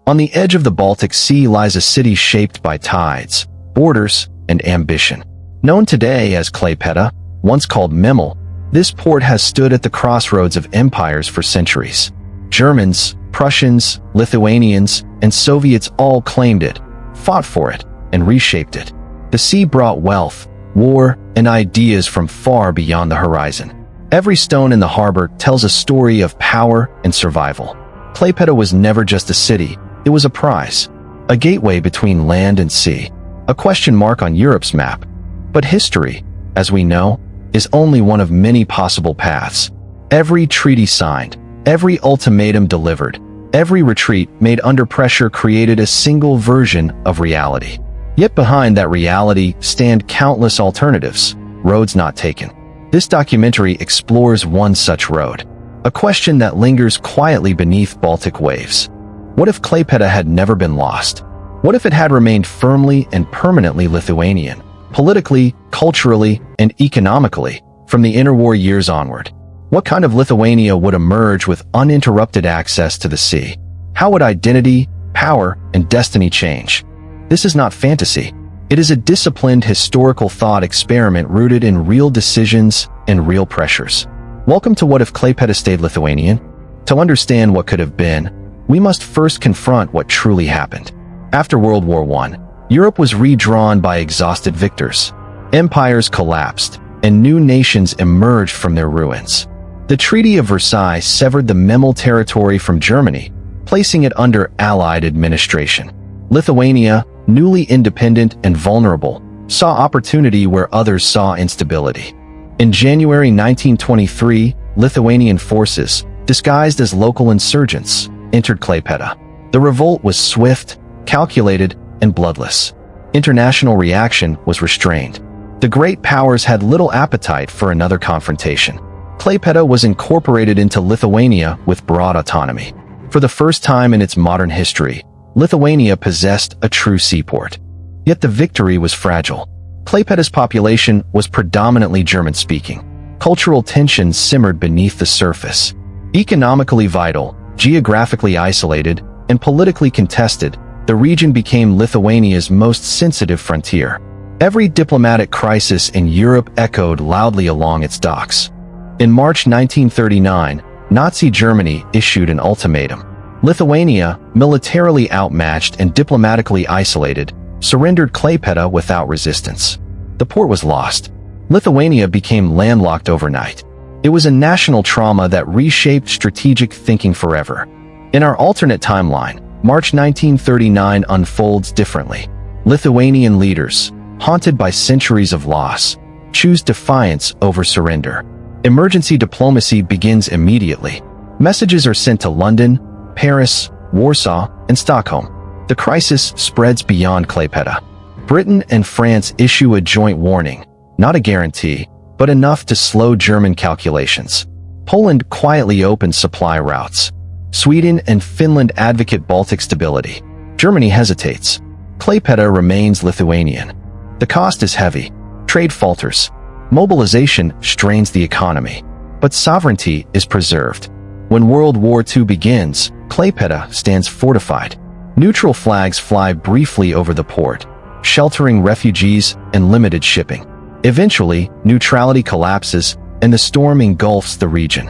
On the edge of the Baltic Sea lies a city shaped by tides, borders, and ambition. Known today as Klaipėda, once called Memel, this port has stood at the crossroads of empires for centuries. Germans, Prussians, Lithuanians, and Soviets all claimed it, fought for it, and reshaped it. The sea brought wealth, war, and ideas from far beyond the horizon. Every stone in the harbor tells a story of power and survival. Klaipėda was never just a city, it was a prize, a gateway between land and sea, a question mark on Europe's map. But history, as we know, is only one of many possible paths. Every treaty signed, every ultimatum delivered, every retreat made under pressure created a single version of reality. Yet behind that reality stand countless alternatives, roads not taken. This documentary explores one such road, a question that lingers quietly beneath Baltic waves. What if Klaipėda had never been lost? What if it had remained firmly and permanently Lithuanian, politically, culturally, and economically, from the interwar years onward? What kind of Lithuania would emerge with uninterrupted access to the sea? How would identity, power, and destiny change? This is not fantasy. It is a disciplined historical thought experiment rooted in real decisions and real pressures. Welcome to What If Klaipėda Stayed Lithuanian? To understand what could have been, we must first confront what truly happened. After World War I, Europe was redrawn by exhausted victors. Empires collapsed, and new nations emerged from their ruins. The Treaty of Versailles severed the Memel territory from Germany, placing it under Allied administration. Lithuania, newly independent and vulnerable, saw opportunity where others saw instability. In January 1923, Lithuanian forces, disguised as local insurgents, entered Klaipėda. The revolt was swift, calculated, and bloodless. International reaction was restrained. The great powers had little appetite for another confrontation. Klaipėda was incorporated into Lithuania with broad autonomy. For the first time in its modern history, Lithuania possessed a true seaport. Yet the victory was fragile. Klaipėda's population was predominantly German-speaking. Cultural tensions simmered beneath the surface. Economically vital, geographically isolated, and politically contested, the region became Lithuania's most sensitive frontier. Every diplomatic crisis in Europe echoed loudly along its docks. In March 1939, Nazi Germany issued an ultimatum. Lithuania, militarily outmatched and diplomatically isolated, surrendered Klaipėda without resistance. The port was lost. Lithuania became landlocked overnight. It was a national trauma that reshaped strategic thinking forever. In our alternate timeline, March 1939 unfolds differently. Lithuanian leaders, haunted by centuries of loss, choose defiance over surrender. Emergency diplomacy begins immediately. Messages are sent to London, Paris, Warsaw, and Stockholm. The crisis spreads beyond Klaipėda. Britain and France issue a joint warning, not a guarantee, but enough to slow German calculations. Poland quietly opens supply routes. Sweden and Finland advocate Baltic stability. Germany hesitates. Klaipėda remains Lithuanian. The cost is heavy. Trade falters. Mobilization strains the economy. But sovereignty is preserved. When World War II begins, Klaipėda stands fortified. Neutral flags fly briefly over the port, sheltering refugees and limited shipping. Eventually, neutrality collapses and the storm engulfs the region.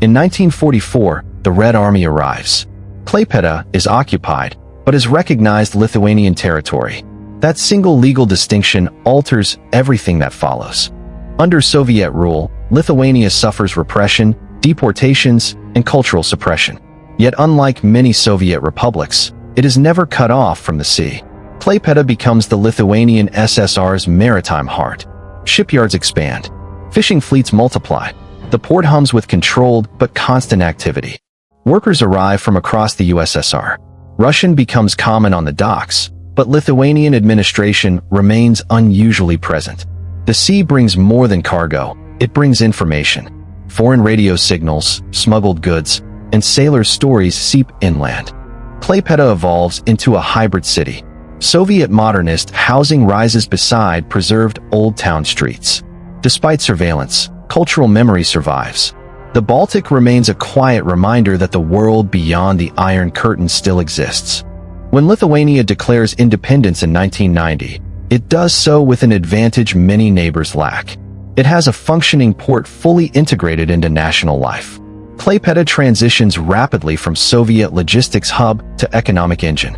In 1944, the Red Army arrives. Klaipėda is occupied, but is recognized Lithuanian territory. That single legal distinction alters everything that follows. Under Soviet rule, Lithuania suffers repression, deportations, and cultural suppression. Yet unlike many Soviet republics, it is never cut off from the sea. Klaipėda becomes the Lithuanian SSR's maritime heart. Shipyards expand. Fishing fleets multiply. The port hums with controlled but constant activity. Workers arrive from across the USSR. Russian becomes common on the docks, but Lithuanian administration remains unusually present. The sea brings more than cargo, it brings information. Foreign radio signals, smuggled goods, and sailors' stories seep inland. Klaipėda evolves into a hybrid city. Soviet modernist housing rises beside preserved old town streets. Despite surveillance, cultural memory survives. The Baltic remains a quiet reminder that the world beyond the Iron Curtain still exists. When Lithuania declares independence in 1990, it does so with an advantage many neighbors lack. It has a functioning port fully integrated into national life. Klaipėda transitions rapidly from Soviet logistics hub to economic engine.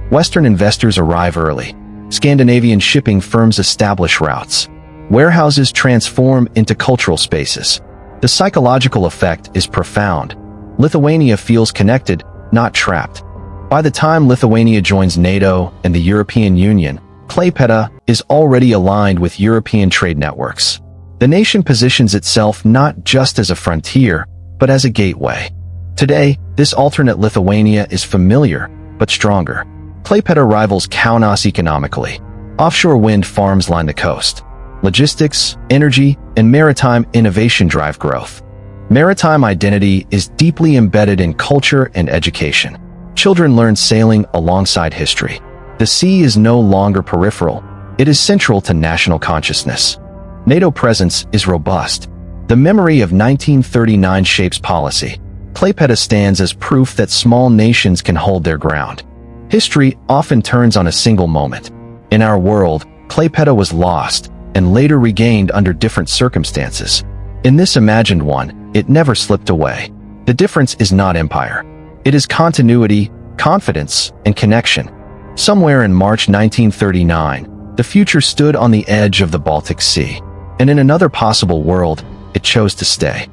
Western investors arrive early. Scandinavian shipping firms establish routes. Warehouses transform into cultural spaces. The psychological effect is profound. Lithuania feels connected, not trapped. By the time Lithuania joins NATO and the European Union, Klaipėda is already aligned with European trade networks. The nation positions itself not just as a frontier, but as a gateway. Today, this alternate Lithuania is familiar, but stronger. Klaipėda rivals Kaunas economically. Offshore wind farms line the coast. Logistics, energy, and maritime innovation drive growth. Maritime identity is deeply embedded in culture and education. Children learn sailing alongside history. The sea is no longer peripheral. It is central to national consciousness. NATO presence is robust. The memory of 1939 shapes policy. Klaipėda stands as proof that small nations can hold their ground. History often turns on a single moment. In our world, Klaipėda was lost and later regained under different circumstances. In this imagined one, it never slipped away. The difference is not empire. It is continuity, confidence, and connection. Somewhere in March 1939, the future stood on the edge of the Baltic Sea. And in another possible world, it chose to stay.